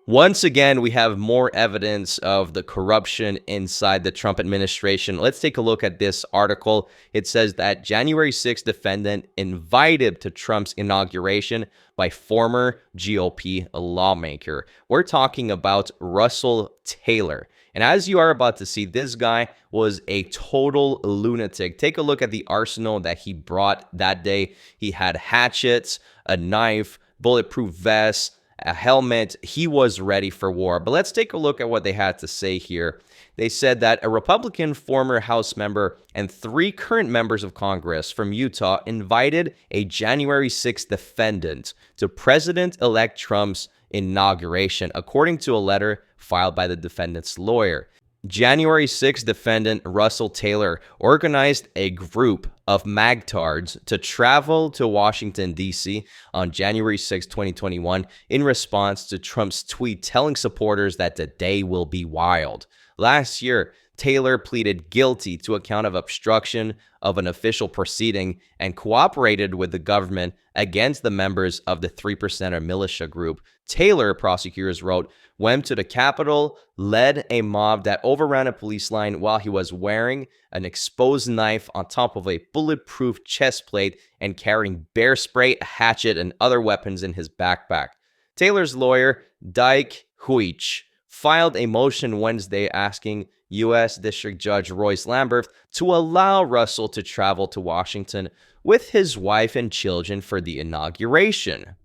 Once again, we have more evidence of the corruption inside the Trump administration. Let's take a look at this article. It says that January 6th defendant invited to Trump's inauguration by former GOP lawmaker. We're talking about Russell Taylor. And as you are about to see, this guy was a total lunatic. Take a look at the arsenal that he brought that day. He had hatchets, a knife, bulletproof vests, a helmet. He was ready for war. But let's take a look at what they had to say here. They said that a Republican former House member and 3 current members of Congress from Utah invited a January 6th defendant to President-elect Trump's inauguration, according to a letter filed by the defendant's lawyer. January 6th defendant Russell Taylor organized a group of magtards to travel to Washington, D.C. on January 6, 2021, in response to Trump's tweet telling supporters that the day will be wild. Last year, Taylor pleaded guilty to a count of obstruction of an official proceeding and cooperated with the government against the members of the 3%er militia group. Taylor, prosecutors wrote, went to the Capitol, led a mob that overran a police line while he was wearing an exposed knife on top of a bulletproof chest plate and carrying bear spray, a hatchet, and other weapons in his backpack. Taylor's lawyer, Dyke Huich, filed a motion Wednesday asking U.S. District Judge Royce Lamberth to allow Russell to travel to Washington with his wife and children for the inauguration.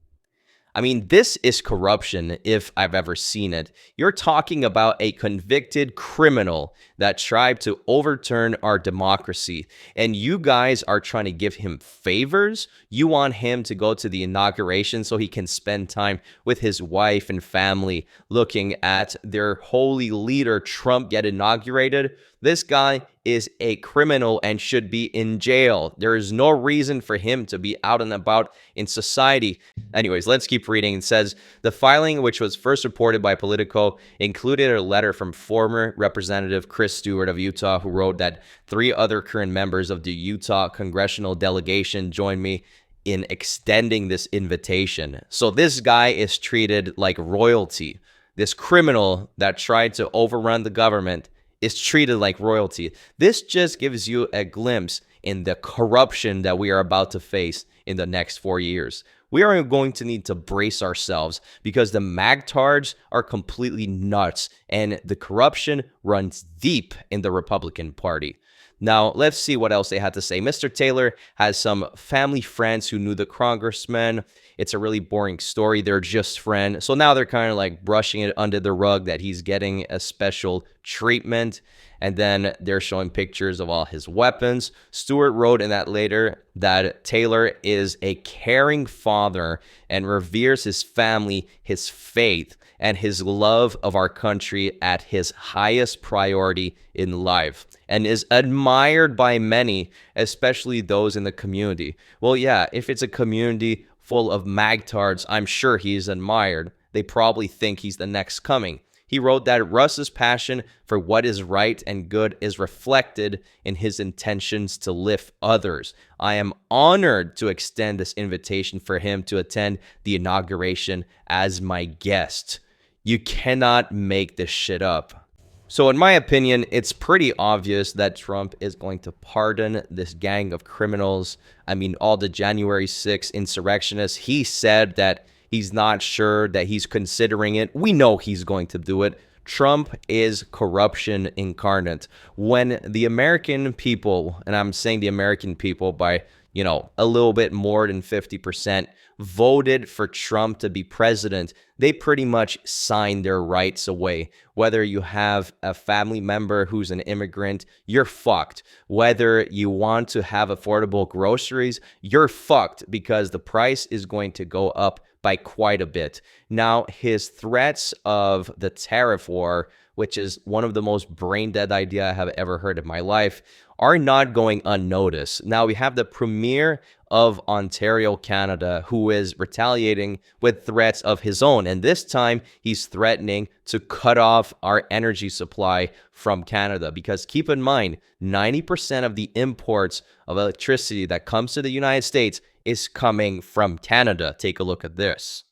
I mean, this is corruption if I've ever seen it. You're talking about a convicted criminal that tried to overturn our democracy, and you guys are trying to give him favors. You want him to go to the inauguration so he can spend time with his wife and family looking at their holy leader, Trump, get inaugurated. This guy is a criminal and should be in jail. There is no reason for him to be out and about in society. Anyways, let's keep reading. It says, the filing, which was first reported by Politico, included a letter from former Representative Chris Stewart of Utah, who wrote that 3 other current members of the Utah congressional delegation joined me in extending this invitation. So this guy is treated like royalty. This criminal that tried to overrun the government is treated like royalty. This just gives you a glimpse in the corruption that we are about to face in the next 4 years. We are going to need to brace ourselves because the magtards are completely nuts and the corruption runs deep in the Republican Party. Now, let's see what else they had to say. Mr. Taylor has some family friends who knew the congressman. It's a really boring story. They're just friends. So now they're kind of like brushing it under the rug that he's getting a special treatment. And then they're showing pictures of all his weapons. Stewart wrote in that later that Taylor is a caring father and reveres his family, his faith, and his love of our country at his highest priority in life, and is admired by many, especially those in the community. Well, yeah, if it's a community full of magtards, I'm sure he's admired. They probably think he's the next coming. He wrote that Russ's passion for what is right and good is reflected in his intentions to lift others. I am honored to extend this invitation for him to attend the inauguration as my guest. You cannot make this shit up. So in my opinion, it's pretty obvious that Trump is going to pardon this gang of criminals. I mean, all the January 6th insurrectionists. He said that he's not sure, that he's considering it. We know he's going to do it. Trump is corruption incarnate. When the American people, and I'm saying the American people by, a little bit more than 50%, voted for Trump to be president, they pretty much signed their rights away. Whether you have a family member who's an immigrant, you're fucked. Whether you want to have affordable groceries, you're fucked because the price is going to go up by quite a bit. Now, his threats of the tariff war, which is one of the most brain-dead ideas I have ever heard in my life, are not going unnoticed. Now, we have the premier of Ontario, Canada, who is retaliating with threats of his own. And this time, he's threatening to cut off our energy supply from Canada. Because keep in mind, 90% of the imports of electricity that comes to the United States is coming from Canada. Take a look at this.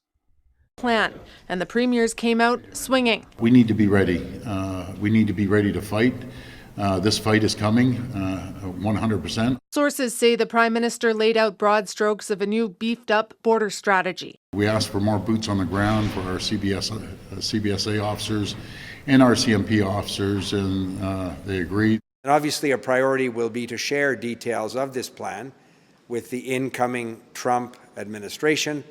plan, and the premiers came out swinging. We need to be ready. We need to be ready to fight. This fight is coming, 100%. Sources say the Prime Minister laid out broad strokes of a new beefed-up border strategy. We asked for more boots on the ground for our CBSA officers and our CMP officers, and they agreed. And obviously, a priority will be to share details of this plan with the incoming Trump administration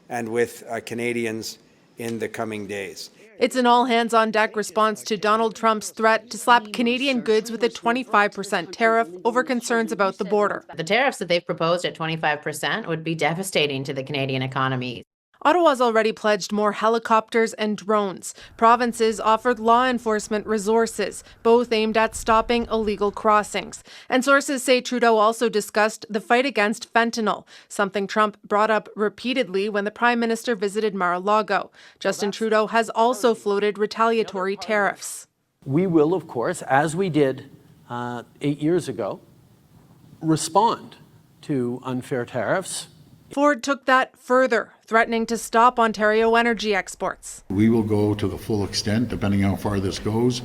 and with Canadians in the coming days. It's an all-hands-on-deck response to Donald Trump's threat to slap Canadian goods with a 25% tariff over concerns about the border. The tariffs that they've proposed at 25% would be devastating to the Canadian economy. Ottawa's already pledged more helicopters and drones. Provinces offered law enforcement resources, both aimed at stopping illegal crossings. And sources say Trudeau also discussed the fight against fentanyl, something Trump brought up repeatedly when the Prime Minister visited Mar-a-Lago. Justin Trudeau has also floated retaliatory tariffs. We will, of course, as we did 8 years ago, respond to unfair tariffs. Ford took that further, threatening to stop Ontario energy exports. We will go to the full extent, depending on how far this goes.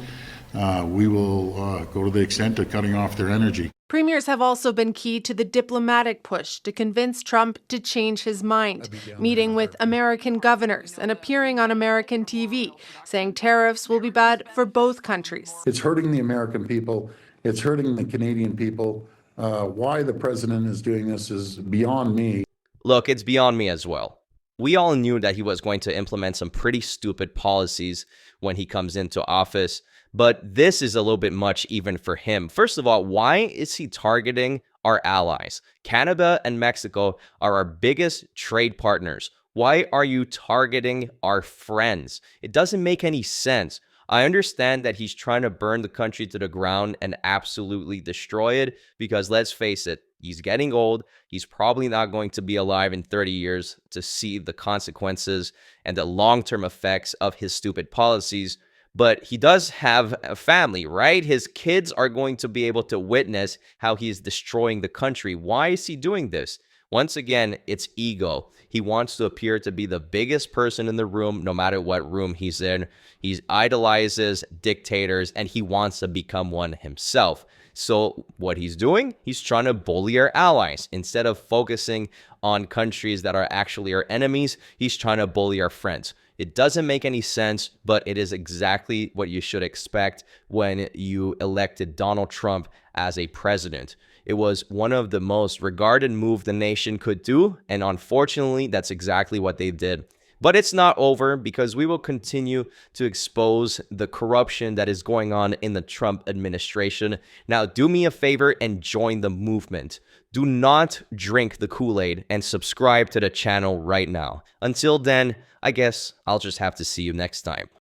We will go to the extent of cutting off their energy. Premiers have also been key to the diplomatic push to convince Trump to change his mind, meeting with American governors and appearing on American TV, saying tariffs will be bad for both countries. It's hurting the American people. It's hurting the Canadian people. Why the president is doing this is beyond me. Look, it's beyond me as well. We all knew that he was going to implement some pretty stupid policies when he comes into office, but this is a little bit much even for him. First of all, why is he targeting our allies? Canada and Mexico are our biggest trade partners. Why are you targeting our friends? It doesn't make any sense. I understand that he's trying to burn the country to the ground and absolutely destroy it because, let's face it, he's getting old. He's probably not going to be alive in 30 years to see the consequences and the long-term effects of his stupid policies. But he does have a family, right? His kids are going to be able to witness how he is destroying the country. Why is he doing this? Once again, it's ego. He wants to appear to be the biggest person in the room, no matter what room he's in. He idolizes dictators, and he wants to become one himself. So what he's doing, he's trying to bully our allies. Instead of focusing on countries that are actually our enemies, he's trying to bully our friends. It doesn't make any sense, but it is exactly what you should expect when you elected Donald Trump as a president. It was one of the most regarded moves the nation could do, and unfortunately, that's exactly what they did. But it's not over, because we will continue to expose the corruption that is going on in the Trump administration. Now, do me a favor and join the movement. Do not drink the Kool-Aid and subscribe to the channel right now. Until then, I guess I'll just have to see you next time.